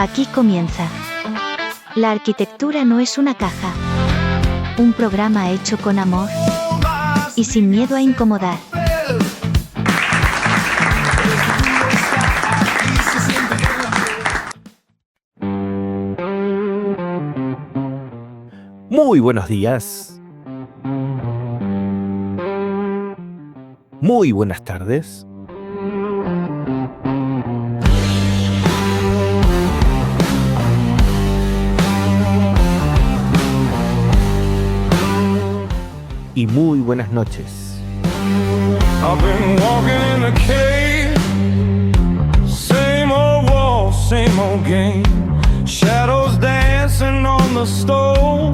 Aquí comienza. La arquitectura no es una caja. Un programa hecho con amor y sin miedo a incomodar. Muy buenos días. Muy buenas tardes. Y muy buenas noches. I've been walking in a cave, same old wall, same old game. Shadows dancing on the stone,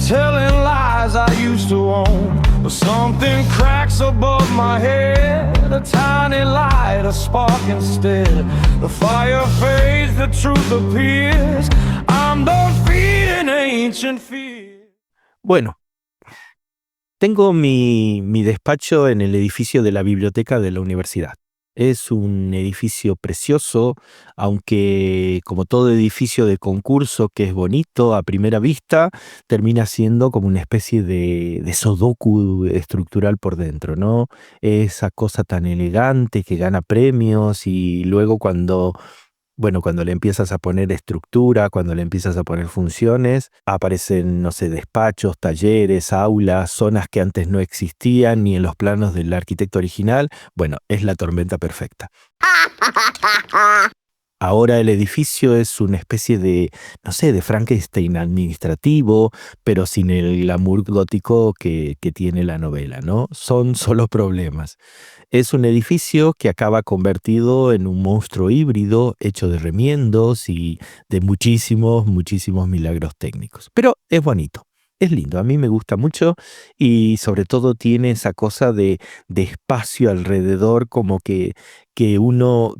telling lies I used to own. But something cracks above my head, a tiny light, a spark instead. The fire fades, the truth appears. I'm done feeding ancient fear. Bueno, tengo mi despacho en el edificio de la biblioteca de la universidad. Es un edificio precioso, aunque como todo edificio de concurso que es bonito a primera vista, termina siendo como una especie de sudoku estructural por dentro, ¿no? Esa cosa tan elegante que gana premios y luego cuando le empiezas a poner estructura, cuando le empiezas a poner funciones, aparecen, no sé, despachos, talleres, aulas, zonas que antes no existían ni en los planos del arquitecto original. Bueno, es la tormenta perfecta. Ahora el edificio es una especie de, no sé, de Frankenstein administrativo, pero sin el glamour gótico que tiene la novela, ¿no? Son solo problemas. Es un edificio que acaba convertido en un monstruo híbrido hecho de remiendos y de muchísimos milagros técnicos. Pero es bonito. Es lindo, a mí me gusta mucho y sobre todo tiene esa cosa de espacio alrededor, como que uno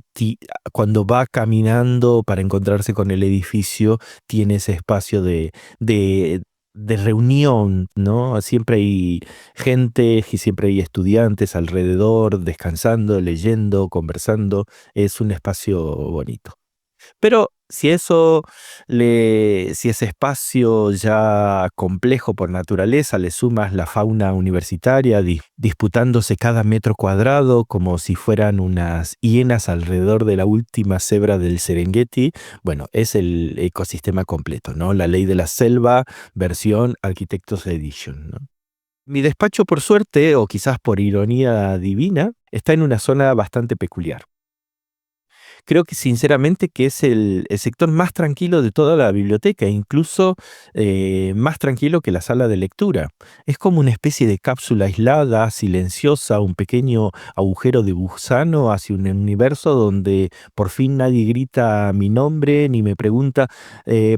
cuando va caminando para encontrarse con el edificio tiene ese espacio de reunión, ¿no? Siempre hay gente y siempre hay estudiantes alrededor, descansando, leyendo, conversando. Es un espacio bonito. Pero si ese espacio ya complejo por naturaleza le sumas la fauna universitaria disputándose cada metro cuadrado como si fueran unas hienas alrededor de la última cebra del Serengeti, bueno, es el ecosistema completo, ¿no? La ley de la selva, versión Architects Edition, ¿no? Mi despacho, por suerte, o quizás por ironía divina, está en una zona bastante peculiar. Creo que sinceramente que es el sector más tranquilo de toda la biblioteca, incluso más tranquilo que la sala de lectura. Es como una especie de cápsula aislada, silenciosa, un pequeño agujero de gusano hacia un universo donde por fin nadie grita mi nombre ni me pregunta,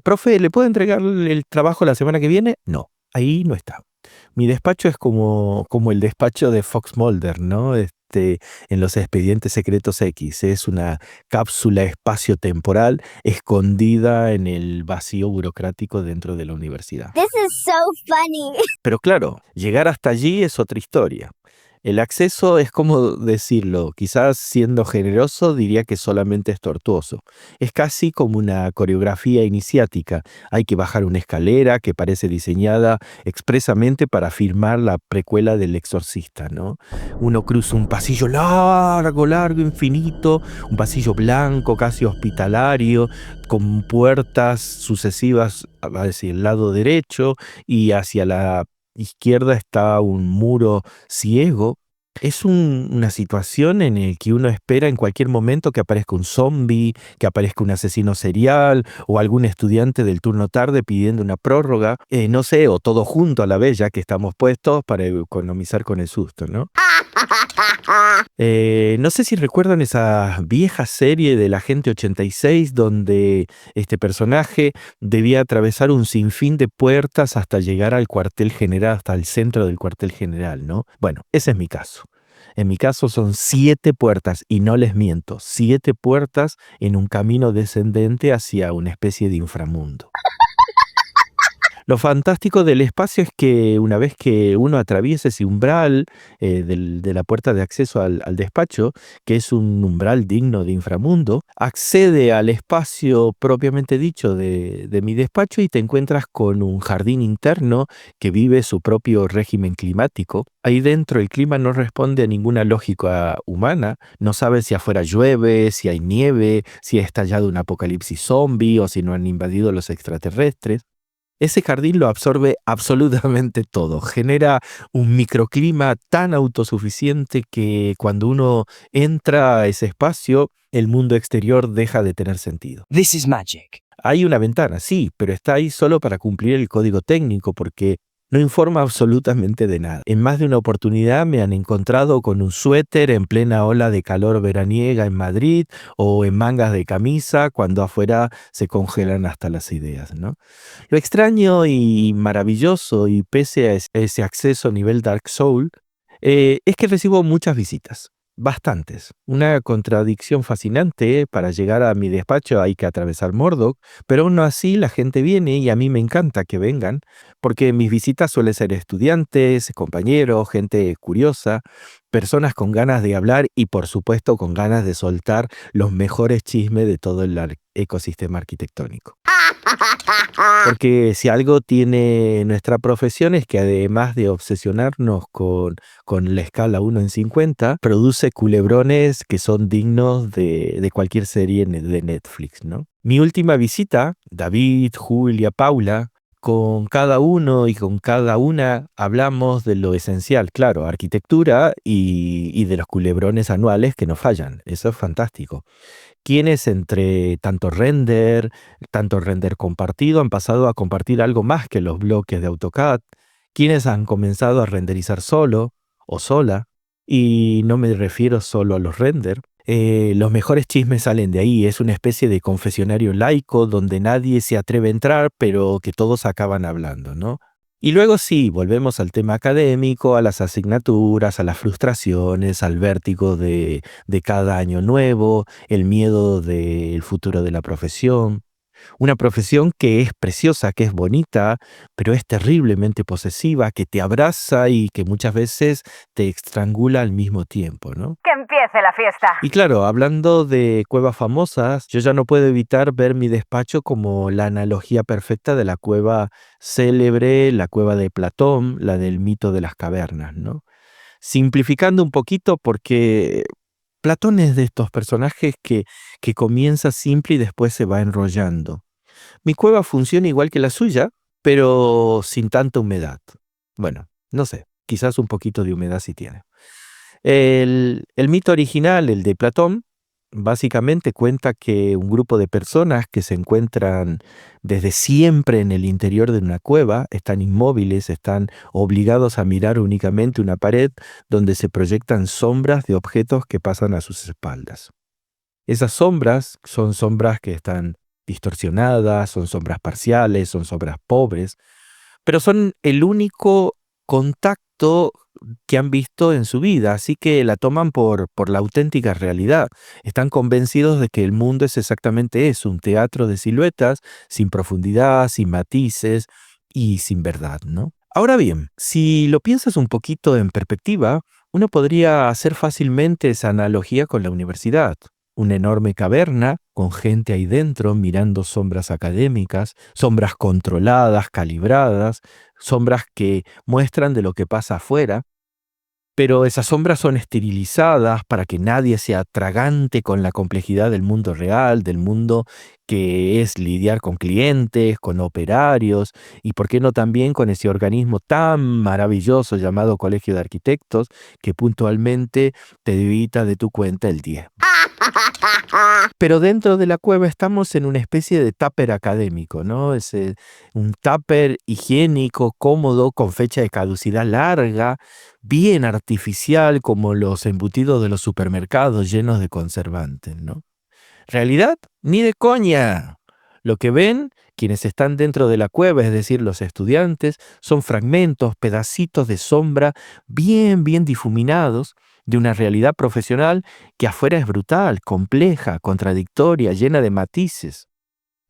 profe, ¿le puedo entregar el trabajo la semana que viene? No, ahí no está. Mi despacho es como el despacho de Fox Mulder, ¿no? En los Expedientes Secretos X. Es una cápsula espacio-temporal escondida en el vacío burocrático dentro de la universidad. This is so funny. Pero claro, llegar hasta allí es otra historia. El acceso es como decirlo, quizás siendo generoso diría que solamente es tortuoso. Es casi como una coreografía iniciática. Hay que bajar una escalera que parece diseñada expresamente para firmar la precuela del Exorcista, ¿no? Uno cruza un pasillo largo, infinito, un pasillo blanco, casi hospitalario, con puertas sucesivas hacia el lado derecho y hacia la izquierda está un muro ciego. Es una situación en la que uno espera en cualquier momento que aparezca un zombie, que aparezca un asesino serial o algún estudiante del turno tarde pidiendo una prórroga, no sé, o todo junto a la vez, ya que estamos puestos para economizar con el susto, ¿no? No sé si recuerdan esa vieja serie del Agente 86 donde este personaje debía atravesar un sinfín de puertas hasta llegar al cuartel general, hasta el centro del cuartel general, ¿no? Bueno, ese es mi caso. En mi caso son 7 puertas, y no les miento, 7 puertas en un camino descendente hacia una especie de inframundo. Lo fantástico del espacio es que una vez que uno atraviesa ese umbral de la puerta de acceso al despacho, que es un umbral digno de inframundo, accede al espacio propiamente dicho de mi despacho y te encuentras con un jardín interno que vive su propio régimen climático. Ahí dentro el clima no responde a ninguna lógica humana, no sabes si afuera llueve, si hay nieve, si ha estallado un apocalipsis zombie o si no han invadido los extraterrestres. Ese jardín lo absorbe absolutamente todo, genera un microclima tan autosuficiente que cuando uno entra a ese espacio, el mundo exterior deja de tener sentido. This is magic. Hay una ventana, sí, pero está ahí solo para cumplir el código técnico porque no informa absolutamente de nada. En más de una oportunidad me han encontrado con un suéter en plena ola de calor veraniega en Madrid o en mangas de camisa cuando afuera se congelan hasta las ideas, ¿no? Lo extraño y maravilloso, y pese a ese acceso a nivel Dark Soul, es que recibo muchas visitas. Bastantes. Una contradicción fascinante. Para llegar a mi despacho hay que atravesar Mordor, pero aún así la gente viene y a mí me encanta que vengan, porque mis visitas suelen ser estudiantes, compañeros, gente curiosa, personas con ganas de hablar y por supuesto con ganas de soltar los mejores chismes de todo el ecosistema arquitectónico. Porque si algo tiene nuestra profesión es que además de obsesionarnos con la escala 1 en 50, produce culebrones que son dignos de cualquier serie de Netflix, ¿no? Mi última visita, David, Julia, Paula, con cada uno y con cada una hablamos de lo esencial, claro, arquitectura y de los culebrones anuales que no fallan. Eso es fantástico. Quienes entre tanto render compartido han pasado a compartir algo más que los bloques de AutoCAD, quienes han comenzado a renderizar solo o sola, y no me refiero solo a los render. Los mejores chismes salen de ahí, es una especie de confesionario laico donde nadie se atreve a entrar, pero que todos acaban hablando, ¿no? Y luego sí, volvemos al tema académico, a las asignaturas, a las frustraciones, al vértigo de cada año nuevo, el miedo del futuro de la profesión. Una profesión que es preciosa, que es bonita, pero es terriblemente posesiva, que te abraza y que muchas veces te estrangula al mismo tiempo, ¿no? ¡Que empiece la fiesta! Y claro, hablando de cuevas famosas, yo ya no puedo evitar ver mi despacho como la analogía perfecta de la cueva célebre, la cueva de Platón, la del mito de las cavernas, ¿no? Simplificando un poquito porque Platón es de estos personajes que comienza simple y después se va enrollando. Mi cueva funciona igual que la suya, pero sin tanta humedad. Bueno, no sé, quizás un poquito de humedad sí tiene. El mito original, el de Platón, básicamente cuenta que un grupo de personas que se encuentran desde siempre en el interior de una cueva, están inmóviles, están obligados a mirar únicamente una pared donde se proyectan sombras de objetos que pasan a sus espaldas. Esas sombras son sombras que están distorsionadas, son sombras parciales, son sombras pobres, pero son el único contacto que han visto en su vida, así que la toman por la auténtica realidad. Están convencidos de que el mundo es exactamente eso, un teatro de siluetas, sin profundidad, sin matices y sin verdad, ¿no? Ahora bien, si lo piensas un poquito en perspectiva, uno podría hacer fácilmente esa analogía con la universidad. Una enorme caverna con gente ahí dentro mirando sombras académicas, sombras controladas, calibradas, sombras que muestran de lo que pasa afuera, pero esas sombras son esterilizadas para que nadie se atragante con la complejidad del mundo real, del mundo que es lidiar con clientes, con operarios y por qué no también con ese organismo tan maravilloso llamado Colegio de Arquitectos que puntualmente te debita de tu cuenta el 10. Pero dentro de la cueva estamos en una especie de tupper académico, ¿no? Es un tupper higiénico, cómodo, con fecha de caducidad larga, bien artificial como los embutidos de los supermercados llenos de conservantes, ¿no? ¿Realidad? Ni de coña. Lo que ven quienes están dentro de la cueva, es decir, los estudiantes, son fragmentos, pedacitos de sombra bien difuminados de una realidad profesional que afuera es brutal, compleja, contradictoria, llena de matices.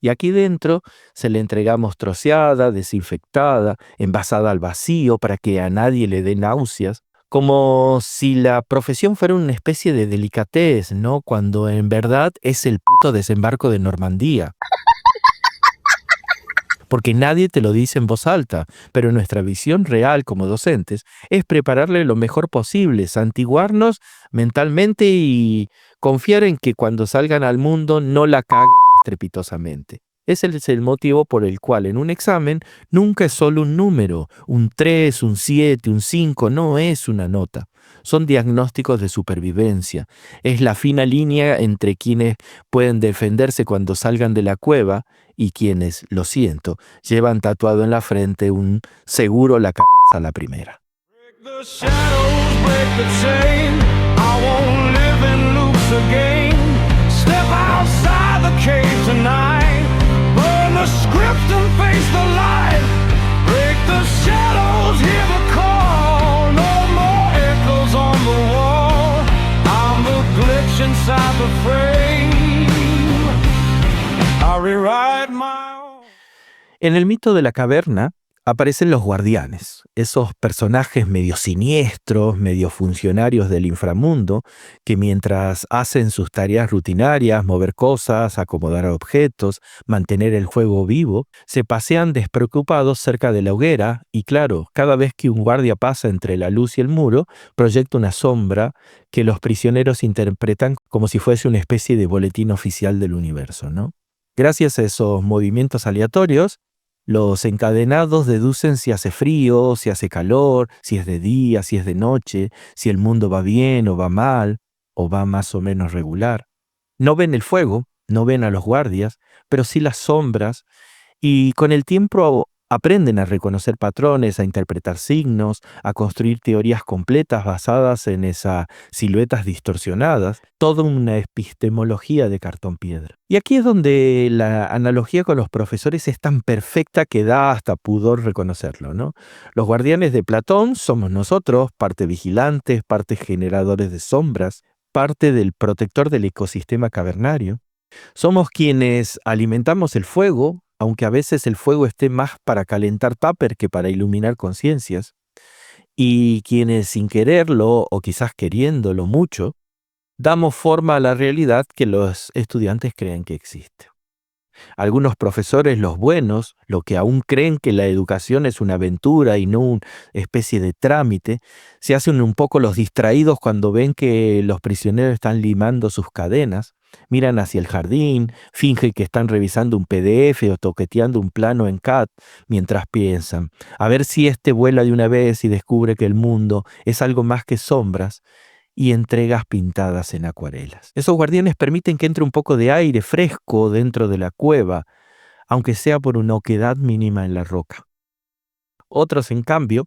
Y aquí dentro se le entregamos troceada, desinfectada, envasada al vacío para que a nadie le dé náuseas, como si la profesión fuera una especie de delicatez, ¿no? Cuando en verdad es el puto desembarco de Normandía. Porque nadie te lo dice en voz alta, pero nuestra visión real como docentes es prepararle lo mejor posible, santiguarnos mentalmente y confiar en que cuando salgan al mundo no la caguen estrepitosamente. Ese es el motivo por el cual en un examen nunca es solo un número, un 3, un 7, un 5, no es una nota. Son diagnósticos de supervivencia. Es la fina línea entre quienes pueden defenderse cuando salgan de la cueva y quienes, lo siento, llevan tatuado en la frente un seguro la cagaza a la primera. Break the shadows, break the chain. I won't live in loops again. Step outside the cave tonight. Burn the script and face the light. Break the shadows, hear the call. No more echoes on the wall. I'm the glitch inside the frame. I rewrite my own. En el mito de la caverna aparecen los guardianes, esos personajes medio siniestros, medio funcionarios del inframundo, que mientras hacen sus tareas rutinarias, mover cosas, acomodar objetos, mantener el fuego vivo, se pasean despreocupados cerca de la hoguera y claro, cada vez que un guardia pasa entre la luz y el muro, proyecta una sombra que los prisioneros interpretan como si fuese una especie de boletín oficial del universo, ¿no? Gracias a esos movimientos aleatorios, los encadenados deducen si hace frío, si hace calor, si es de día, si es de noche, si el mundo va bien o va mal, o va más o menos regular. No ven el fuego, no ven a los guardias, pero sí las sombras, y con el tiempo aprenden a reconocer patrones, a interpretar signos, a construir teorías completas basadas en esas siluetas distorsionadas, toda una epistemología de cartón piedra. Y aquí es donde la analogía con los profesores es tan perfecta que da hasta pudor reconocerlo, ¿no? Los guardianes de Platón somos nosotros, parte vigilantes, parte generadores de sombras, parte del protector del ecosistema cavernario. Somos quienes alimentamos el fuego, aunque a veces el fuego esté más para calentar tupper que para iluminar conciencias, y quienes sin quererlo o quizás queriéndolo mucho, damos forma a la realidad que los estudiantes creen que existe. Algunos profesores, los buenos, los que aún creen que la educación es una aventura y no una especie de trámite, se hacen un poco los distraídos cuando ven que los prisioneros están limando sus cadenas, miran hacia el jardín, fingen que están revisando un PDF o toqueteando un plano en CAD mientras piensan, a ver si este vuela de una vez y descubre que el mundo es algo más que sombras y entregas pintadas en acuarelas. Esos guardianes permiten que entre un poco de aire fresco dentro de la cueva, aunque sea por una oquedad mínima en la roca. Otros, en cambio,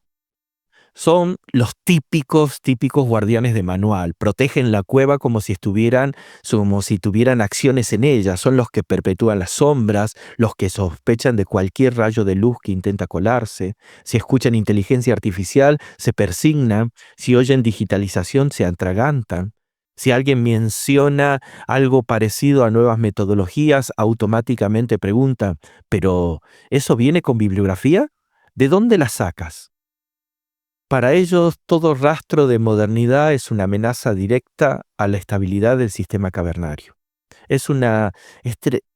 son los típicos guardianes de manual. Protegen la cueva como si tuvieran acciones en ella. Son los que perpetúan las sombras, los que sospechan de cualquier rayo de luz que intenta colarse. Si escuchan inteligencia artificial, se persignan. Si oyen digitalización, se atragantan. Si alguien menciona algo parecido a nuevas metodologías, automáticamente preguntan, ¿pero eso viene con bibliografía? ¿De dónde la sacas? Para ellos, todo rastro de modernidad es una amenaza directa a la estabilidad del sistema cavernario. Es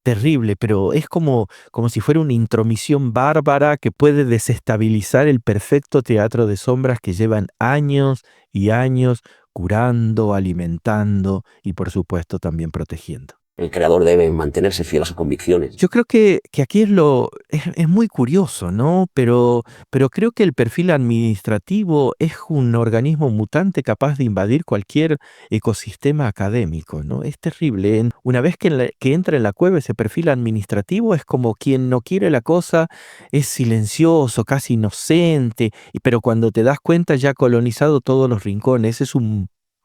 terrible, pero es como si fuera una intromisión bárbara que puede desestabilizar el perfecto teatro de sombras que llevan años y años curando, alimentando y por supuesto también protegiendo. El creador debe mantenerse fiel a sus convicciones. Yo creo que aquí es muy curioso, ¿no? Pero creo que el perfil administrativo es un organismo mutante capaz de invadir cualquier ecosistema académico, ¿no? Es terrible. Una vez que entra en la cueva ese perfil administrativo es como quien no quiere la cosa, es silencioso, casi inocente, pero cuando te das cuenta ya ha colonizado todos los rincones. Es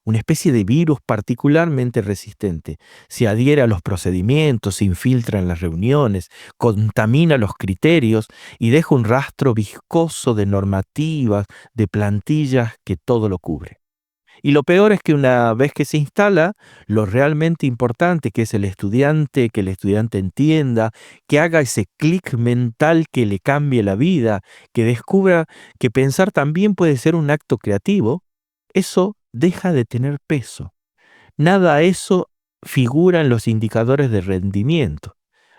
una especie de virus particularmente resistente. Se adhiere a los procedimientos, se infiltra en las reuniones, contamina los criterios y deja un rastro viscoso de normativas, de plantillas que todo lo cubre. Y lo peor es que una vez que se instala, lo realmente importante, que es el estudiante, que el estudiante entienda, que haga ese clic mental que le cambie la vida, que descubra que pensar también puede ser un acto creativo, eso deja de tener peso. Nada de eso figura en los indicadores de rendimiento.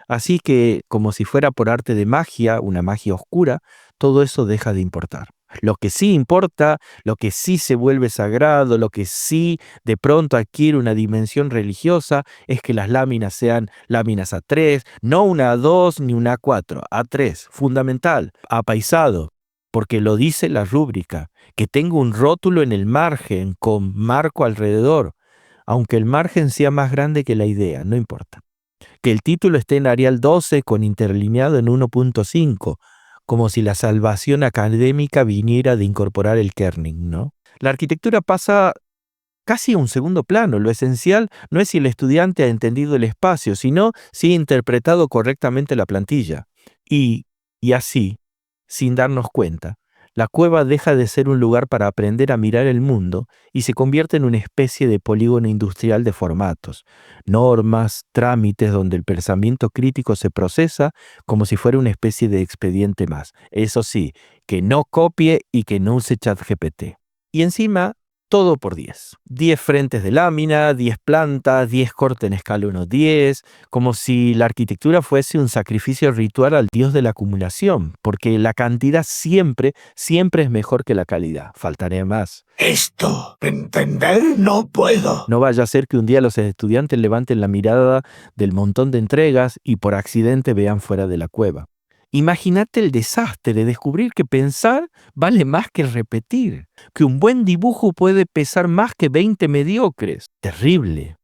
Así que, como si fuera por arte de magia, una magia oscura, todo eso deja de importar. Lo que sí importa, lo que sí se vuelve sagrado, lo que sí de pronto adquiere una dimensión religiosa, es que las láminas sean láminas A3, no una A2 ni una A4, A3, fundamental, apaisado, porque lo dice la rúbrica, que tenga un rótulo en el margen con marco alrededor, aunque el margen sea más grande que la idea, no importa. Que el título esté en Arial 12 con interlineado en 1.5, como si la salvación académica viniera de incorporar el kerning, ¿no? La arquitectura pasa casi a un segundo plano. Lo esencial no es si el estudiante ha entendido el espacio, sino si ha interpretado correctamente la plantilla. Y así, sin darnos cuenta, la cueva deja de ser un lugar para aprender a mirar el mundo y se convierte en una especie de polígono industrial de formatos, normas, trámites donde el pensamiento crítico se procesa como si fuera una especie de expediente más. Eso sí, que no copie y que no use ChatGPT. Y encima, todo por 10. 10 frentes de lámina, 10 plantas, 10 cortes en escala 1:10, como si la arquitectura fuese un sacrificio ritual al dios de la acumulación, porque la cantidad siempre es mejor que la calidad. Faltaría más. Esto, entender no puedo. No vaya a ser que un día los estudiantes levanten la mirada del montón de entregas y por accidente vean fuera de la cueva. Imagínate el desastre de descubrir que pensar vale más que repetir, que un buen dibujo puede pesar más que 20 mediocres. Terrible.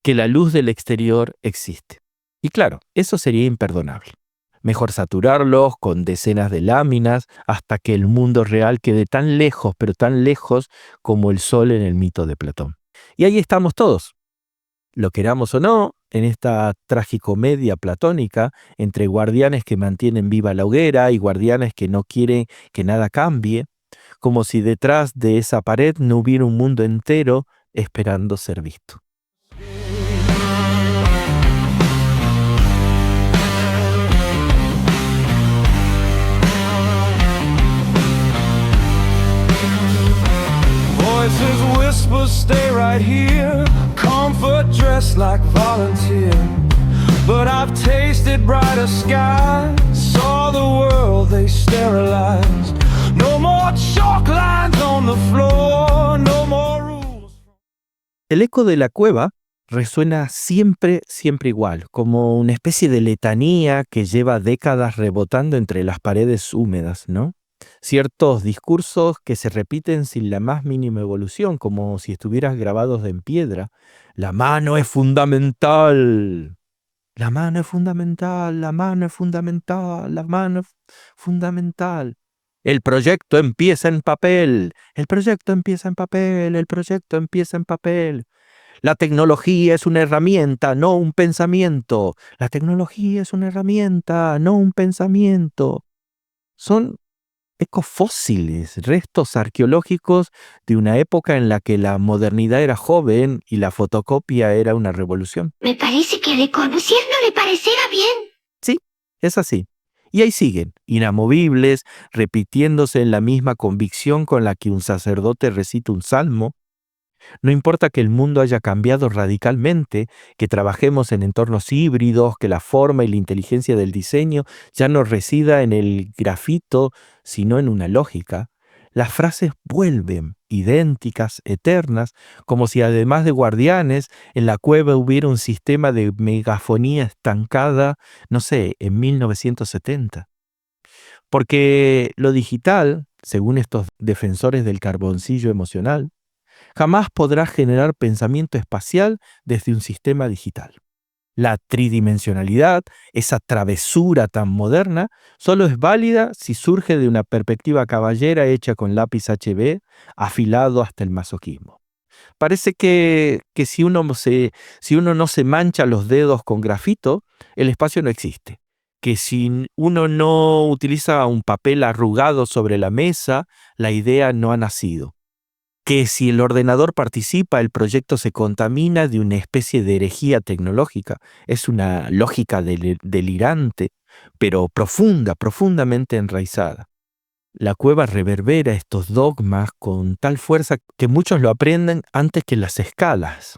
Que la luz del exterior existe. Y claro, eso sería imperdonable. Mejor saturarlos con decenas de láminas hasta que el mundo real quede tan lejos, pero tan lejos como el sol en el mito de Platón. Y ahí estamos todos. Lo queramos o no, en esta tragicomedia platónica entre guardianes que mantienen viva la hoguera y guardianes que no quieren que nada cambie, como si detrás de esa pared no hubiera un mundo entero esperando ser visto. Voices whisper, stay right here. Comfort dressed like volunteer. But I've tasted brighter skies. Saw the world they sterilized. No more chalk lines on the floor. No more rules. El eco de la cueva resuena siempre igual, como una especie de letanía que lleva décadas rebotando entre las paredes húmedas, ¿no? Ciertos discursos que se repiten sin la más mínima evolución, como si estuvieras grabados en piedra. La mano es fundamental. La mano es fundamental, la mano es fundamental, la mano es fundamental. El proyecto empieza en papel, el proyecto empieza en papel, el proyecto empieza en papel. La tecnología es una herramienta, no un pensamiento. La tecnología es una herramienta, no un pensamiento. Son ecofósiles, restos arqueológicos de una época en la que la modernidad era joven y la fotocopia era una revolución. Me parece que reconociendo le parecerá bien. Sí, es así. Y ahí siguen, inamovibles, repitiéndose en la misma convicción con la que un sacerdote recita un salmo. No importa que el mundo haya cambiado radicalmente, que trabajemos en entornos híbridos, que la forma y la inteligencia del diseño ya no resida en el grafito, sino en una lógica, las frases vuelven, idénticas, eternas, como si además de guardianes, en la cueva hubiera un sistema de megafonía estancada, no sé, en 1970. Porque lo digital, según estos defensores del carboncillo emocional, jamás podrá generar pensamiento espacial desde un sistema digital. La tridimensionalidad, esa travesura tan moderna, solo es válida si surge de una perspectiva caballera hecha con lápiz HB, afilado hasta el masoquismo. Parece que si uno no se mancha los dedos con grafito, el espacio no existe. Que si uno no utiliza un papel arrugado sobre la mesa, la idea no ha nacido. que si el ordenador participa, el proyecto se contamina de una especie de herejía tecnológica. Es una lógica delirante, pero profundamente enraizada. La cueva reverbera estos dogmas con tal fuerza que muchos lo aprenden antes que las escalas.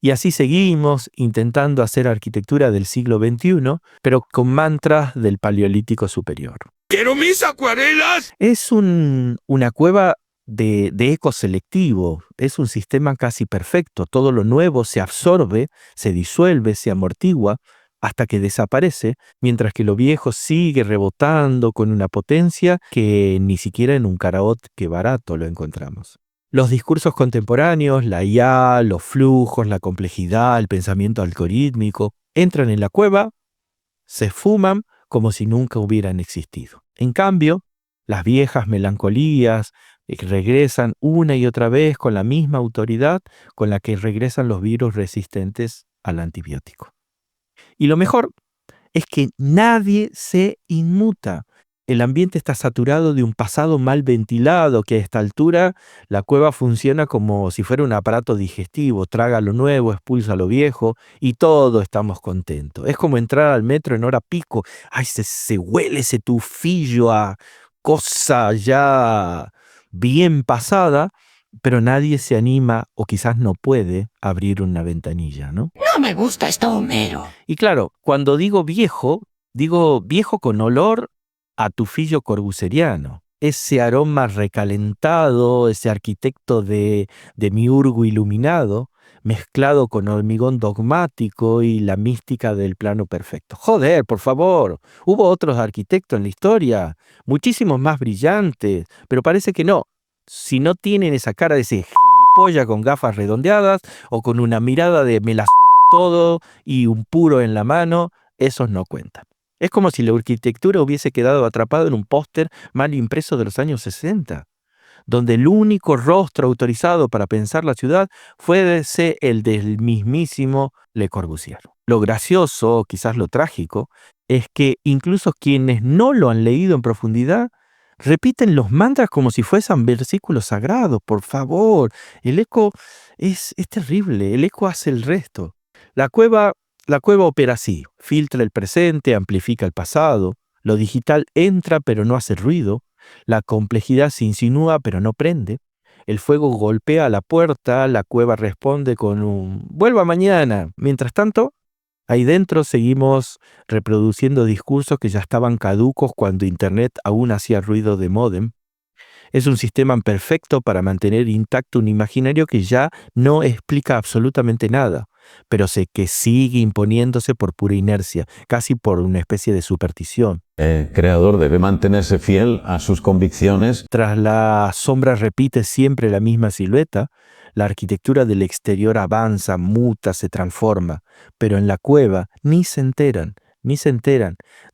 Y así seguimos intentando hacer arquitectura del siglo XXI, pero con mantras del Paleolítico superior. ¡Quiero mis acuarelas! Es una cueva de eco selectivo, es un sistema casi perfecto. Todo lo nuevo se absorbe, se disuelve, se amortigua hasta que desaparece, mientras que lo viejo sigue rebotando con una potencia que ni siquiera en un karaoke barato lo encontramos. Los discursos contemporáneos, la IA, los flujos, la complejidad, el pensamiento algorítmico, entran en la cueva, se esfuman como si nunca hubieran existido. En cambio, las viejas melancolías regresan una y otra vez con la misma autoridad con la que regresan los virus resistentes al antibiótico. Y lo mejor es que nadie se inmuta. El ambiente está saturado de un pasado mal ventilado, que a esta altura la cueva funciona como si fuera un aparato digestivo, traga lo nuevo, expulsa lo viejo y todos estamos contentos. Es como entrar al metro en hora pico. ¡Ay, se huele ese tufillo a cosa ya bien pasada! Pero nadie se anima o quizás no puede abrir una ventanilla, ¿no? No me gusta esto, Homero. Y claro, cuando digo viejo con olor a tufillo corbuseriano. Ese aroma recalentado, ese arquitecto de miurgo iluminado, mezclado con hormigón dogmático y la mística del plano perfecto. Joder, por favor, hubo otros arquitectos en la historia, muchísimos más brillantes, pero parece que no. Si no tienen esa cara de ese gilipollas con gafas redondeadas o con una mirada de me la suda todo y un puro en la mano, esos no cuentan. Es como si la arquitectura hubiese quedado atrapado en un póster mal impreso de los años 60, donde el único rostro autorizado para pensar la ciudad fuese el del mismísimo Le Corbusier. Lo gracioso, quizás lo trágico, es que incluso quienes no lo han leído en profundidad repiten los mantras como si fuesen versículos sagrados. Por favor, el eco es terrible, el eco hace el resto. La cueva opera así, filtra el presente, amplifica el pasado, lo digital entra pero no hace ruido, la complejidad se insinúa pero no prende, el fuego golpea a la puerta, la cueva responde con un «vuelva mañana». Mientras tanto, ahí dentro seguimos reproduciendo discursos que ya estaban caducos cuando Internet aún hacía ruido de módem. Es un sistema perfecto para mantener intacto un imaginario que ya no explica absolutamente nada, pero sé que sigue imponiéndose por pura inercia, casi por una especie de superstición. El creador debe mantenerse fiel a sus convicciones. Tras la sombra repite siempre la misma silueta, la arquitectura del exterior avanza, muta, se transforma, pero en la cueva ni se enteran,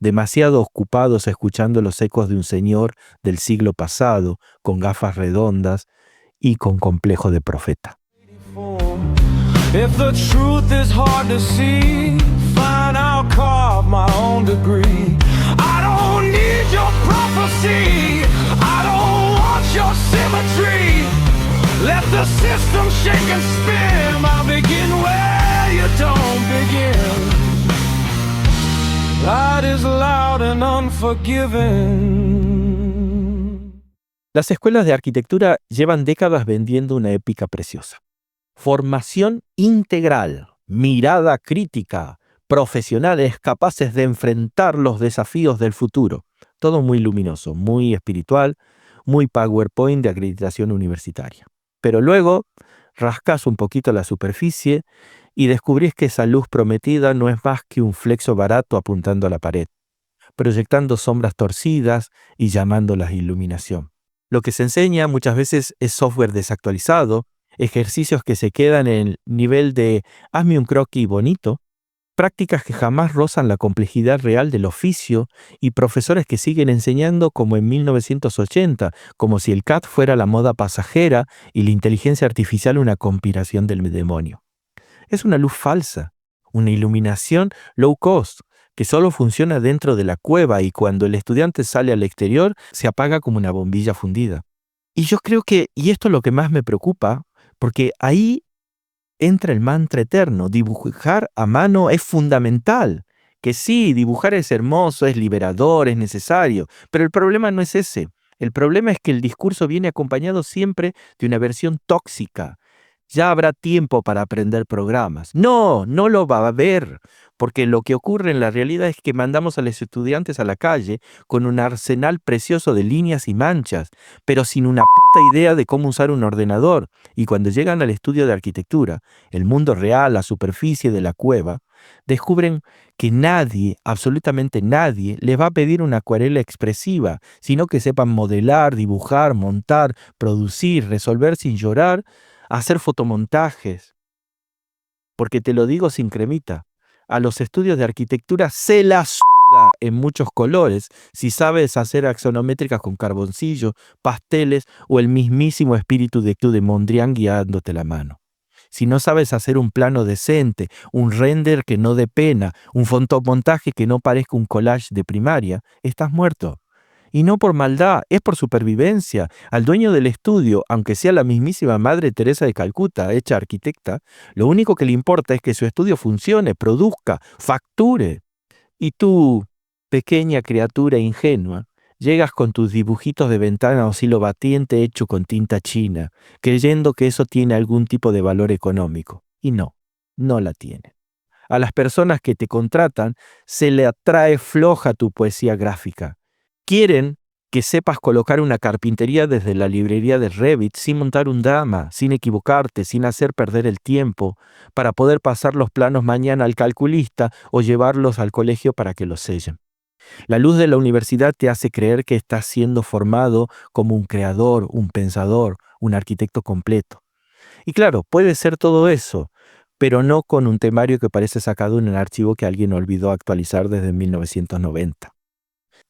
demasiado ocupados escuchando los ecos de un señor del siglo pasado, con gafas redondas y con complejo de profeta. If the truth is hard to see, fine, I'll carve my own degree. I don't need your prophecy, I don't want your symmetry. Let the system shake and spin, I'll begin where you don't begin. Light is loud and unforgiving. Las escuelas de arquitectura llevan décadas vendiendo una épica preciosa. Formación integral, mirada crítica, profesionales capaces de enfrentar los desafíos del futuro. Todo muy luminoso, muy espiritual, muy PowerPoint de acreditación universitaria. Pero luego rascas un poquito la superficie y descubrís que esa luz prometida no es más que un flexo barato apuntando a la pared, proyectando sombras torcidas y llamándolas iluminación. Lo que se enseña muchas veces es software desactualizado, ejercicios que se quedan en el nivel de hazme un croquis bonito, prácticas que jamás rozan la complejidad real del oficio y profesores que siguen enseñando como en 1980, como si el CAD fuera la moda pasajera y la inteligencia artificial una conspiración del demonio. Es una luz falsa, una iluminación low cost, que solo funciona dentro de la cueva y cuando el estudiante sale al exterior se apaga como una bombilla fundida. Y yo creo que, y esto es lo que más me preocupa, porque ahí entra el mantra eterno. Dibujar a mano es fundamental. Que sí, dibujar es hermoso, es liberador, es necesario, pero el problema no es ese. El problema es que el discurso viene acompañado siempre de una versión tóxica. Ya habrá tiempo para aprender programas. No, no lo va a haber, porque lo que ocurre en la realidad es que mandamos a los estudiantes a la calle con un arsenal precioso de líneas y manchas, pero sin una puta idea de cómo usar un ordenador. Y cuando llegan al estudio de arquitectura, el mundo real, la superficie de la cueva, descubren que nadie, absolutamente nadie, les va a pedir una acuarela expresiva, sino que sepan modelar, dibujar, montar, producir, resolver sin llorar, hacer fotomontajes. Porque te lo digo sin cremita, a los estudios de arquitectura se la suda en muchos colores si sabes hacer axonométricas con carboncillo, pasteles o el mismísimo espíritu de Mondrian guiándote la mano. Si no sabes hacer un plano decente, un render que no dé pena, un fotomontaje que no parezca un collage de primaria, estás muerto. Y no por maldad, es por supervivencia. Al dueño del estudio, aunque sea la mismísima Madre Teresa de Calcuta, hecha arquitecta, lo único que le importa es que su estudio funcione, produzca, facture. Y tú, pequeña criatura ingenua, llegas con tus dibujitos de ventana oscilobatiente hecho con tinta china, creyendo que eso tiene algún tipo de valor económico. Y no, no la tiene. A las personas que te contratan se le atrae floja tu poesía gráfica. Quieren que sepas colocar una carpintería desde la librería de Revit sin montar un drama, sin equivocarte, sin hacer perder el tiempo, para poder pasar los planos mañana al calculista o llevarlos al colegio para que los sellen. La luz de la universidad te hace creer que estás siendo formado como un creador, un pensador, un arquitecto completo. Y claro, puede ser todo eso, pero no con un temario que parece sacado en un archivo que alguien olvidó actualizar desde 1990.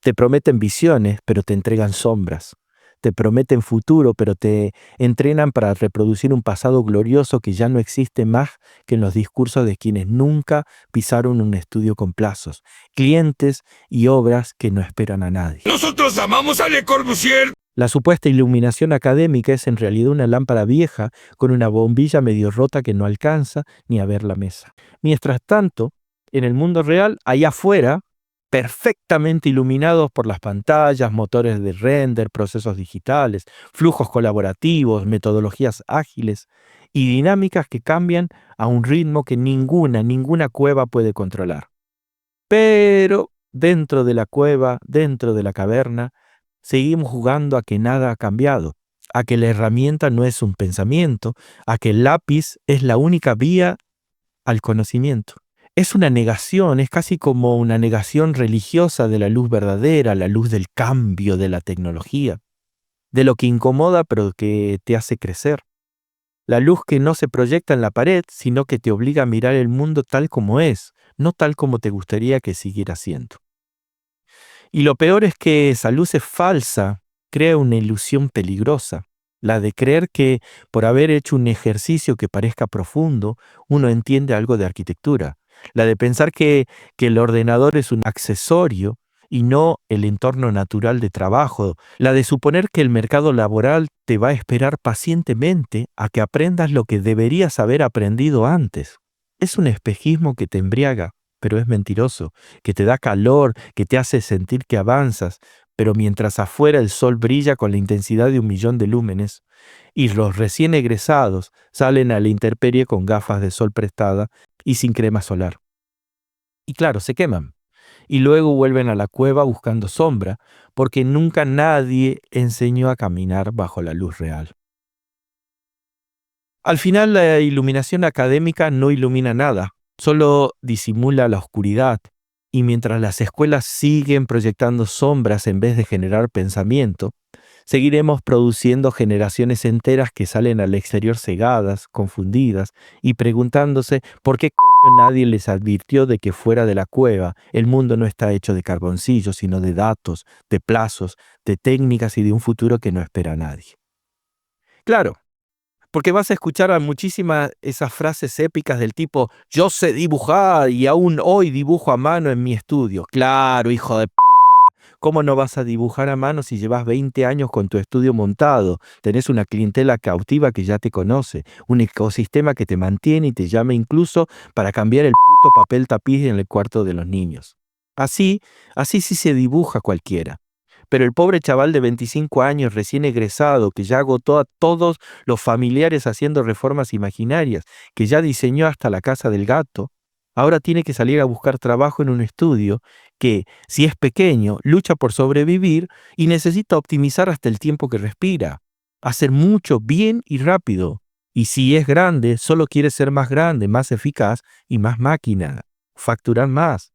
Te prometen visiones, pero te entregan sombras. Te prometen futuro, pero te entrenan para reproducir un pasado glorioso que ya no existe más que en los discursos de quienes nunca pisaron un estudio con plazos, clientes y obras que no esperan a nadie. Nosotros amamos a Le Corbusier. La supuesta iluminación académica es en realidad una lámpara vieja con una bombilla medio rota que no alcanza ni a ver la mesa. Mientras tanto, en el mundo real, allá afuera, perfectamente iluminados por las pantallas, motores de render, procesos digitales, flujos colaborativos, metodologías ágiles y dinámicas que cambian a un ritmo que ninguna cueva puede controlar. Pero dentro de la cueva, dentro de la caverna, seguimos jugando a que nada ha cambiado, a que la herramienta no es un pensamiento, a que el lápiz es la única vía al conocimiento. Es una negación, es casi como una negación religiosa de la luz verdadera, la luz del cambio de la tecnología, de lo que incomoda pero que te hace crecer. La luz que no se proyecta en la pared, sino que te obliga a mirar el mundo tal como es, no tal como te gustaría que siguiera siendo. Y lo peor es que esa luz es falsa, crea una ilusión peligrosa, la de creer que por haber hecho un ejercicio que parezca profundo, uno entiende algo de arquitectura. La de pensar que el ordenador es un accesorio y no el entorno natural de trabajo. La de suponer que el mercado laboral te va a esperar pacientemente a que aprendas lo que deberías haber aprendido antes. Es un espejismo que te embriaga, pero es mentiroso, que te da calor, que te hace sentir que avanzas, pero mientras afuera el sol brilla con la intensidad de 1.000.000 de lúmenes y los recién egresados salen a la intemperie con gafas de sol prestada y sin crema solar. Y claro, se queman. Y luego vuelven a la cueva buscando sombra, porque nunca nadie enseñó a caminar bajo la luz real. Al final, la iluminación académica no ilumina nada, solo disimula la oscuridad. Y mientras las escuelas siguen proyectando sombras en vez de generar pensamiento, seguiremos produciendo generaciones enteras que salen al exterior cegadas, confundidas y preguntándose por qué coño nadie les advirtió de que fuera de la cueva el mundo no está hecho de carboncillo, sino de datos, de plazos, de técnicas y de un futuro que no espera a nadie. Claro, porque vas a escuchar a muchísimas esas frases épicas del tipo yo sé dibujar y aún hoy dibujo a mano en mi estudio. Claro, hijo de p***, ¿Cómo no vas a dibujar a mano si llevas 20 años con tu estudio montado? Tenés una clientela cautiva que ya te conoce, un ecosistema que te mantiene y te llama incluso para cambiar el puto papel tapiz en el cuarto de los niños. Así sí se dibuja cualquiera. Pero el pobre chaval de 25 años recién egresado, que ya agotó a todos los familiares haciendo reformas imaginarias, que ya diseñó hasta la casa del gato, ahora tiene que salir a buscar trabajo en un estudio que, si es pequeño, lucha por sobrevivir y necesita optimizar hasta el tiempo que respira, hacer mucho, bien y rápido. Y si es grande, solo quiere ser más grande, más eficaz y más máquina, facturar más.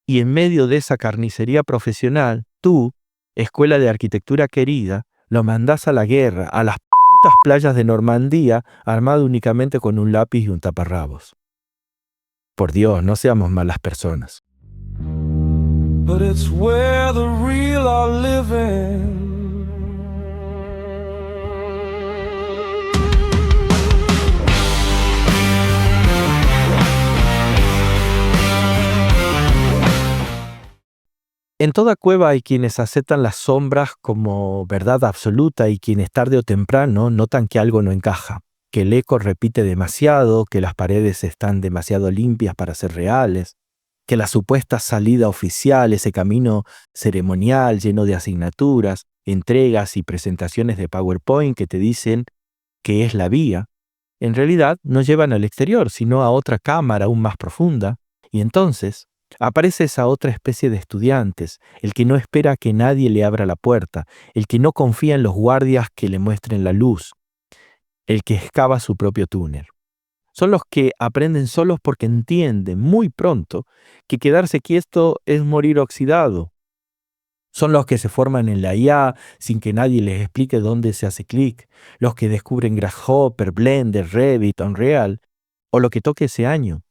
Y en medio de esa carnicería profesional, tú, escuela de arquitectura querida, lo mandás a la guerra, a las putas playas de Normandía, armado únicamente con un lápiz y un taparrabos. Por Dios, no seamos malas personas. But it's where the real are living. En toda cueva hay quienes aceptan las sombras como verdad absoluta y quienes tarde o temprano notan que algo no encaja, que el eco repite demasiado, que las paredes están demasiado limpias para ser reales, que la supuesta salida oficial, ese camino ceremonial lleno de asignaturas, entregas y presentaciones de PowerPoint que te dicen que es la vía, en realidad no llevan al exterior, sino a otra cámara aún más profunda, y entonces aparece esa otra especie de estudiantes, el que no espera que nadie le abra la puerta, el que no confía en los guardias que le muestren la luz, el que excava su propio túnel. Son los que aprenden solos porque entienden muy pronto que quedarse quieto es morir oxidado. Son los que se forman en la IA sin que nadie les explique dónde se hace clic, los que descubren Grasshopper, Blender, Revit, Unreal, o lo que toque ese año.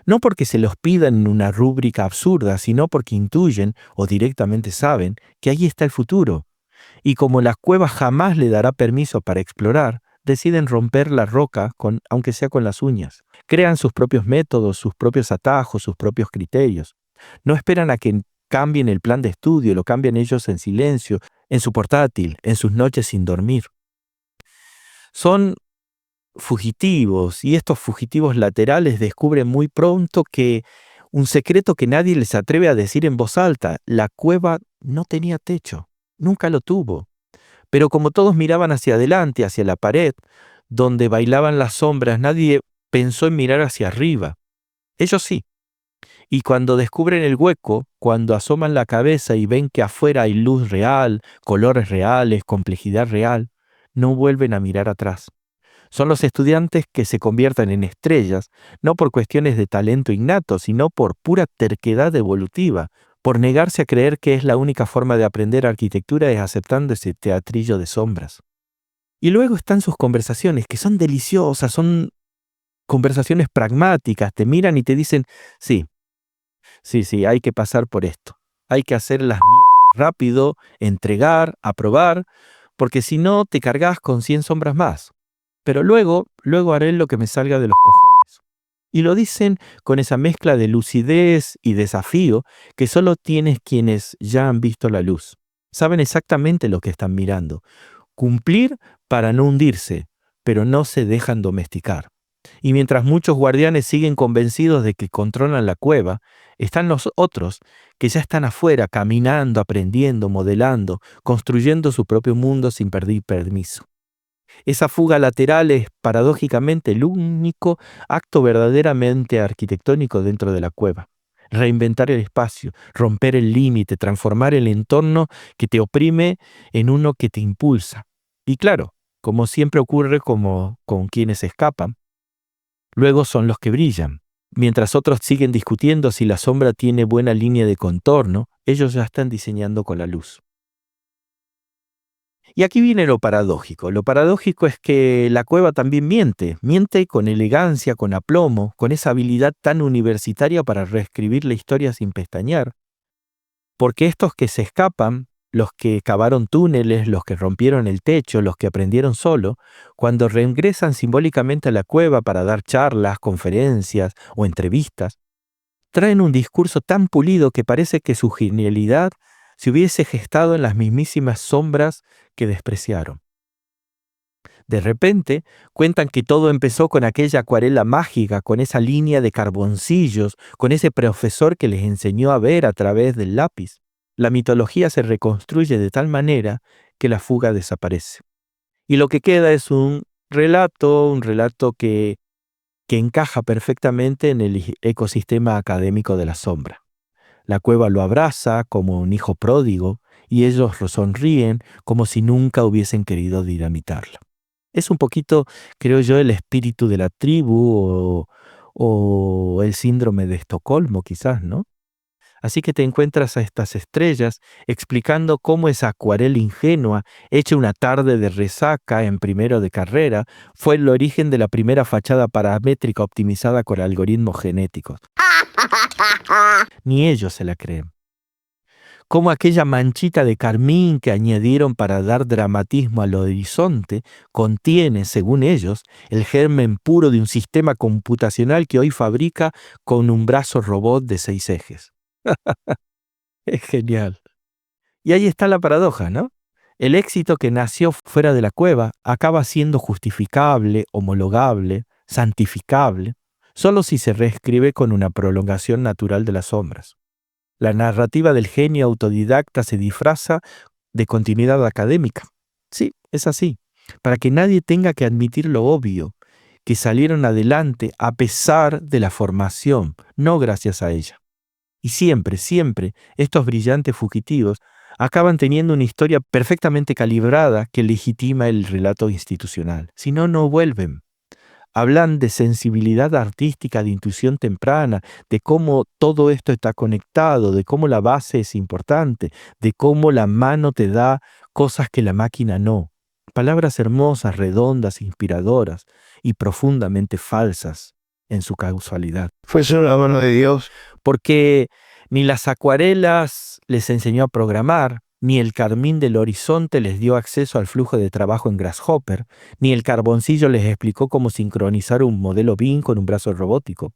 No porque se los pidan en una rúbrica absurda, sino porque intuyen o directamente saben que ahí está el futuro. Y como la cueva jamás le dará permiso para explorar, deciden romper la roca, aunque sea con las uñas. Crean sus propios métodos, sus propios atajos, sus propios criterios. No esperan a que cambien el plan de estudio, lo cambian ellos en silencio, en su portátil, en sus noches sin dormir. Son fugitivos, y estos fugitivos laterales descubren muy pronto que un secreto que nadie les atreve a decir en voz alta: la cueva no tenía techo, nunca lo tuvo. Pero como todos miraban hacia adelante, hacia la pared, donde bailaban las sombras, nadie pensó en mirar hacia arriba. Ellos sí. Y cuando descubren el hueco, cuando asoman la cabeza y ven que afuera hay luz real, colores reales, complejidad real, no vuelven a mirar atrás. Son los estudiantes que se convierten en estrellas, no por cuestiones de talento innato, sino por pura terquedad evolutiva, por negarse a creer que es la única forma de aprender arquitectura es aceptando ese teatrillo de sombras. Y luego están sus conversaciones, que son deliciosas, son conversaciones pragmáticas, te miran y te dicen: sí, hay que pasar por esto, hay que hacer las mierdas rápido, entregar, aprobar, porque si no te cargas con 100 sombras más. Pero luego haré lo que me salga de los cojones. Y lo dicen con esa mezcla de lucidez y desafío que solo tienes quienes ya han visto la luz. Saben exactamente lo que están mirando. Cumplir para no hundirse, pero no se dejan domesticar. Y mientras muchos guardianes siguen convencidos de que controlan la cueva, están los otros que ya están afuera, caminando, aprendiendo, modelando, construyendo su propio mundo sin pedir permiso. Esa fuga lateral es paradójicamente el único acto verdaderamente arquitectónico dentro de la cueva. Reinventar el espacio, romper el límite, transformar el entorno que te oprime en uno que te impulsa. Y claro, como siempre ocurre con quienes escapan, luego son los que brillan. Mientras otros siguen discutiendo si la sombra tiene buena línea de contorno, ellos ya están diseñando con la luz. Y aquí viene lo paradójico. Lo paradójico es que la cueva también miente con elegancia, con aplomo, con esa habilidad tan universitaria para reescribir la historia sin pestañear. Porque estos que se escapan, los que cavaron túneles, los que rompieron el techo, los que aprendieron solo, cuando reingresan simbólicamente a la cueva para dar charlas, conferencias o entrevistas, traen un discurso tan pulido que parece que su genialidad se hubiese gestado en las mismísimas sombras que despreciaron. De repente, cuentan que todo empezó con aquella acuarela mágica, con esa línea de carboncillos, con ese profesor que les enseñó a ver a través del lápiz. La mitología se reconstruye de tal manera que la fuga desaparece. Y lo que queda es un relato que encaja perfectamente en el ecosistema académico de la sombra. La cueva lo abraza como un hijo pródigo y ellos lo sonríen como si nunca hubiesen querido dinamitarla. Es un poquito, creo yo, el espíritu de la tribu o el síndrome de Estocolmo, quizás, ¿no? Así que te encuentras a estas estrellas explicando cómo esa acuarela ingenua, hecha una tarde de resaca en primero de carrera, fue el origen de la primera fachada paramétrica optimizada con algoritmos genéticos. Ni ellos se la creen. Como aquella manchita de carmín que añadieron para dar dramatismo al horizonte contiene, según ellos, el germen puro de un sistema computacional que hoy fabrica con un brazo robot de 6 ejes. Es genial. Y ahí está la paradoja, ¿no? El éxito que nació fuera de la cueva acaba siendo justificable, homologable, santificable, solo si se reescribe con una prolongación natural de las sombras. La narrativa del genio autodidacta se disfraza de continuidad académica. Sí, es así. Para que nadie tenga que admitir lo obvio, que salieron adelante a pesar de la formación, no gracias a ella. Y siempre, estos brillantes fugitivos acaban teniendo una historia perfectamente calibrada que legitima el relato institucional. Si no, no vuelven. Hablan de sensibilidad artística, de intuición temprana, de cómo todo esto está conectado, de cómo la base es importante, de cómo la mano te da cosas que la máquina no. Palabras hermosas, redondas, inspiradoras y profundamente falsas en su causalidad. Fuese la mano de Dios. Porque ni las acuarelas les enseñó a programar, ni el carmín del horizonte les dio acceso al flujo de trabajo en Grasshopper, ni el carboncillo les explicó cómo sincronizar un modelo BIM con un brazo robótico.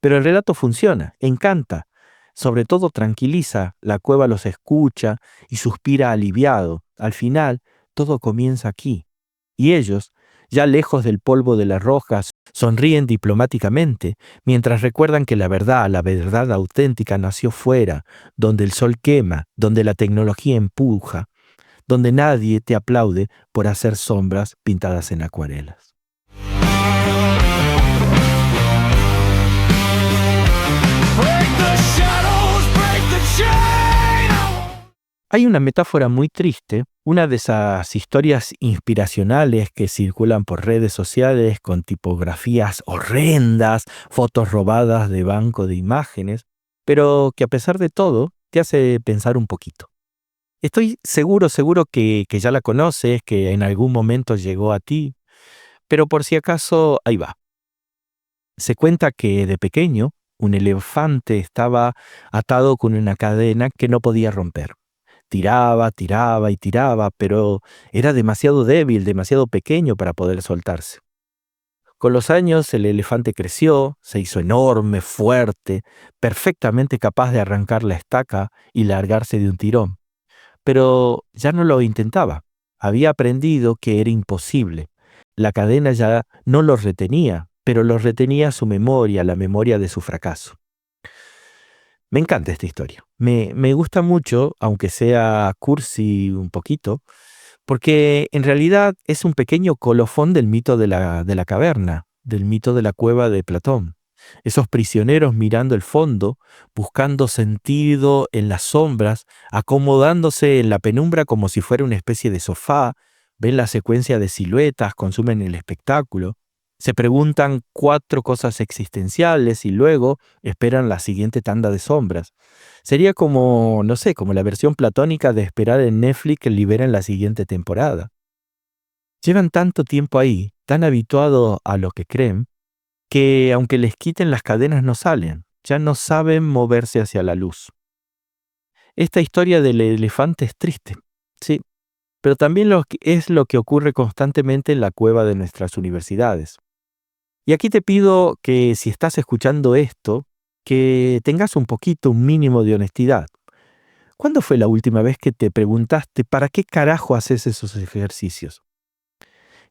Pero el relato funciona, encanta, sobre todo tranquiliza, la cueva los escucha y suspira aliviado. Al final, todo comienza aquí. Y ellos, ya lejos del polvo de las rojas, sonríen diplomáticamente, mientras recuerdan que la verdad auténtica nació fuera, donde el sol quema, donde la tecnología empuja, donde nadie te aplaude por hacer sombras pintadas en acuarelas. Hay una metáfora muy triste, una de esas historias inspiracionales que circulan por redes sociales con tipografías horrendas, fotos robadas de banco de imágenes, pero que a pesar de todo te hace pensar un poquito. Estoy seguro que ya la conoces, que en algún momento llegó a ti, pero por si acaso, ahí va. Se cuenta que de pequeño un elefante estaba atado con una cadena que no podía romper. Tiraba, pero era demasiado débil, demasiado pequeño para poder soltarse. Con los años el elefante creció, se hizo enorme, fuerte, perfectamente capaz de arrancar la estaca y largarse de un tirón. Pero ya no lo intentaba. Había aprendido que era imposible. La cadena ya no lo retenía, pero lo retenía su memoria, la memoria de su fracaso. Me encanta esta historia. Me gusta mucho, aunque sea cursi un poquito, porque en realidad es un pequeño colofón del mito de la caverna, del mito de la cueva de Platón. Esos prisioneros mirando el fondo, buscando sentido en las sombras, acomodándose en la penumbra como si fuera una especie de sofá, ven la secuencia de siluetas, consumen el espectáculo. Se preguntan 4 cosas existenciales y luego esperan la siguiente tanda de sombras. Sería como, no sé, como la versión platónica de esperar en Netflix que liberen la siguiente temporada. Llevan tanto tiempo ahí, tan habituados a lo que creen, que aunque les quiten las cadenas no salen, ya no saben moverse hacia la luz. Esta historia del elefante es triste, sí, pero también es lo que ocurre constantemente en la cueva de nuestras universidades. Y aquí te pido que si estás escuchando esto, que tengas un mínimo de honestidad. ¿Cuándo fue la última vez que te preguntaste para qué carajo haces esos ejercicios?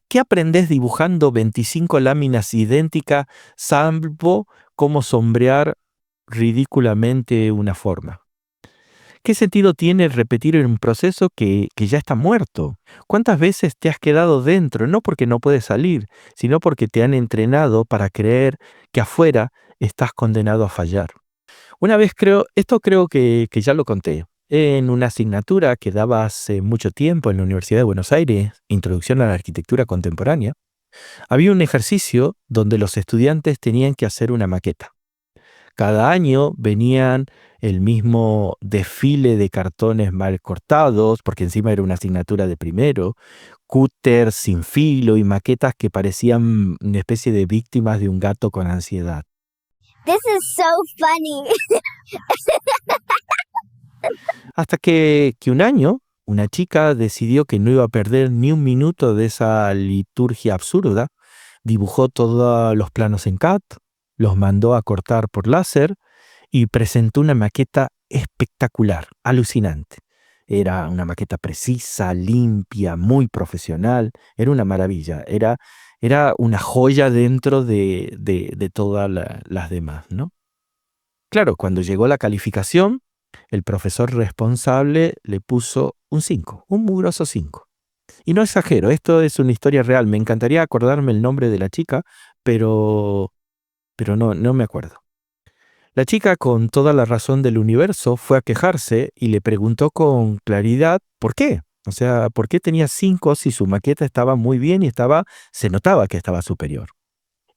¿Qué aprendés dibujando 25 láminas idénticas salvo cómo sombrear ridículamente una forma? ¿Qué sentido tiene repetir un proceso que ya está muerto? ¿Cuántas veces te has quedado dentro, no porque no puedes salir, sino porque te han entrenado para creer que afuera estás condenado a fallar? Una vez creo que ya lo conté, en una asignatura que daba hace mucho tiempo en la Universidad de Buenos Aires, Introducción a la Arquitectura Contemporánea, había un ejercicio donde los estudiantes tenían que hacer una maqueta. Cada año venían el mismo desfile de cartones mal cortados, porque encima era una asignatura de primero, cúters sin filo y maquetas que parecían una especie de víctimas de un gato con ansiedad. This is so funny. Hasta que un año, una chica decidió que no iba a perder ni un minuto de esa liturgia absurda, dibujó todos los planos en CAD, los mandó a cortar por láser y presentó una maqueta espectacular, alucinante. Era una maqueta precisa, limpia, muy profesional, era una maravilla, era una joya dentro de todas las demás, ¿no? Claro, cuando llegó la calificación, el profesor responsable le puso un 5, un mugroso 5. Y no exagero, esto es una historia real. Me encantaría acordarme el nombre de la chica, pero no me acuerdo. La chica, con toda la razón del universo, fue a quejarse y le preguntó con claridad por qué. O sea, ¿por qué tenía 5 si su maqueta estaba muy bien y se notaba que estaba superior?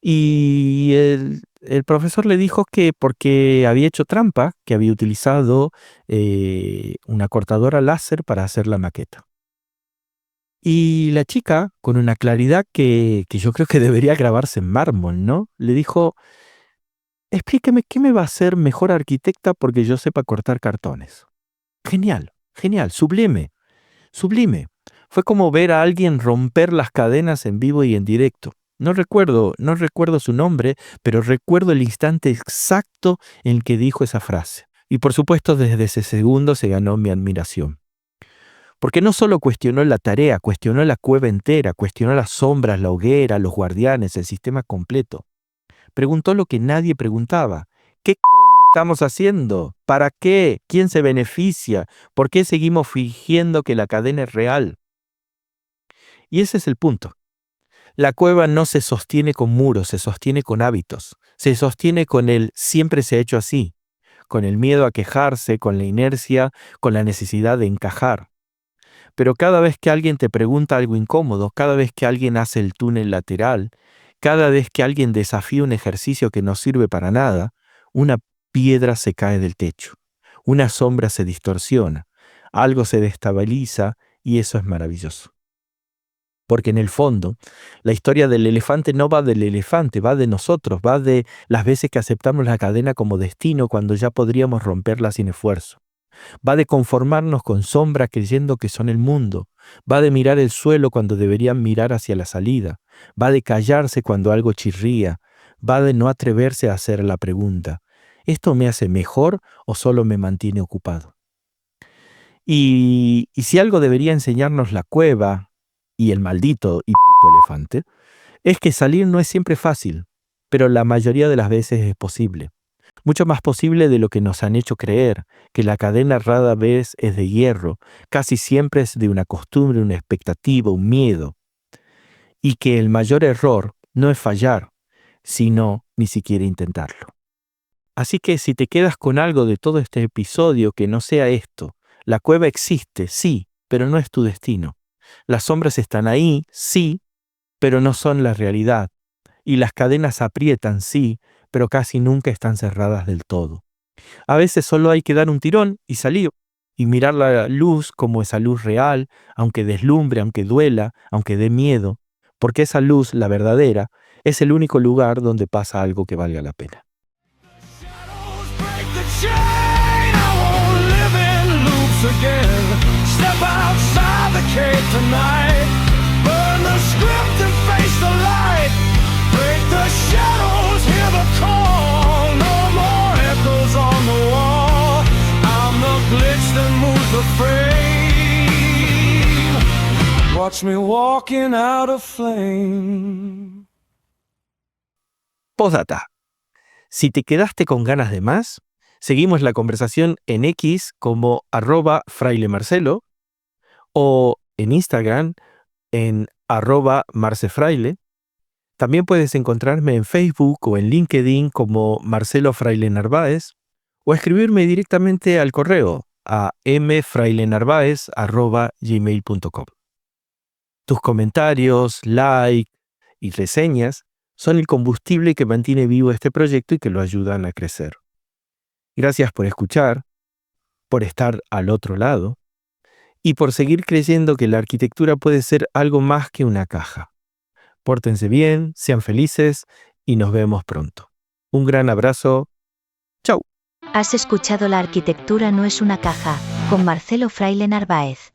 Y el profesor le dijo que porque había hecho trampa, que había utilizado una cortadora láser para hacer la maqueta. Y la chica, con una claridad que yo creo que debería grabarse en mármol, ¿no? Le dijo, explíqueme qué me va a hacer mejor arquitecta porque yo sepa cortar cartones. Genial, sublime. Fue como ver a alguien romper las cadenas en vivo y en directo. No recuerdo su nombre, pero recuerdo el instante exacto en que dijo esa frase. Y por supuesto, desde ese segundo se ganó mi admiración. Porque no solo cuestionó la tarea, cuestionó la cueva entera, cuestionó las sombras, la hoguera, los guardianes, el sistema completo. Preguntó lo que nadie preguntaba. ¿Qué coño estamos haciendo? ¿Para qué? ¿Quién se beneficia? ¿Por qué seguimos fingiendo que la cadena es real? Y ese es el punto. La cueva no se sostiene con muros, se sostiene con hábitos. Se sostiene con el siempre se ha hecho así, con el miedo a quejarse, con la inercia, con la necesidad de encajar. Pero cada vez que alguien te pregunta algo incómodo, cada vez que alguien hace el túnel lateral, cada vez que alguien desafía un ejercicio que no sirve para nada, una piedra se cae del techo, una sombra se distorsiona, algo se destabiliza y eso es maravilloso. Porque en el fondo, la historia del elefante no va del elefante, va de nosotros, va de las veces que aceptamos la cadena como destino cuando ya podríamos romperla sin esfuerzo. Va de conformarnos con sombra creyendo que son el mundo. Va de mirar el suelo cuando deberían mirar hacia la salida. Va de callarse cuando algo chirría. Va de no atreverse a hacer la pregunta, ¿esto me hace mejor o solo me mantiene ocupado? Y si algo debería enseñarnos la cueva y el maldito y puto elefante, es que salir no es siempre fácil, pero la mayoría de las veces es posible. Mucho más posible de lo que nos han hecho creer, que la cadena rara vez es de hierro, casi siempre es de una costumbre, una expectativa, un miedo. Y que el mayor error no es fallar, sino ni siquiera intentarlo. Así que si te quedas con algo de todo este episodio que no sea esto, la cueva existe, sí, pero no es tu destino. Las sombras están ahí, sí, pero no son la realidad. Y las cadenas aprietan, sí, pero casi nunca están cerradas del todo. A veces solo hay que dar un tirón y salir, y mirar la luz como esa luz real, aunque deslumbre, aunque duela, aunque dé miedo, porque esa luz, la verdadera, es el único lugar donde pasa algo que valga la pena. Glitch the moon. Watch me walking out of flame. Postdata. Si te quedaste con ganas de más, seguimos la conversación en X como @frailemarcelo o en Instagram en @marcefraile. También puedes encontrarme en Facebook o en LinkedIn como Marcelo Fraile Narváez o escribirme directamente al correo a mfrailenarvaez@gmail.com. Tus comentarios, like y reseñas son el combustible que mantiene vivo este proyecto y que lo ayudan a crecer. Gracias por escuchar, por estar al otro lado y por seguir creyendo que la arquitectura puede ser algo más que una caja. Pórtense bien, sean felices y nos vemos pronto. Un gran abrazo. Chau. Has escuchado La arquitectura no es una caja, con Marcelo Fraile Narváez.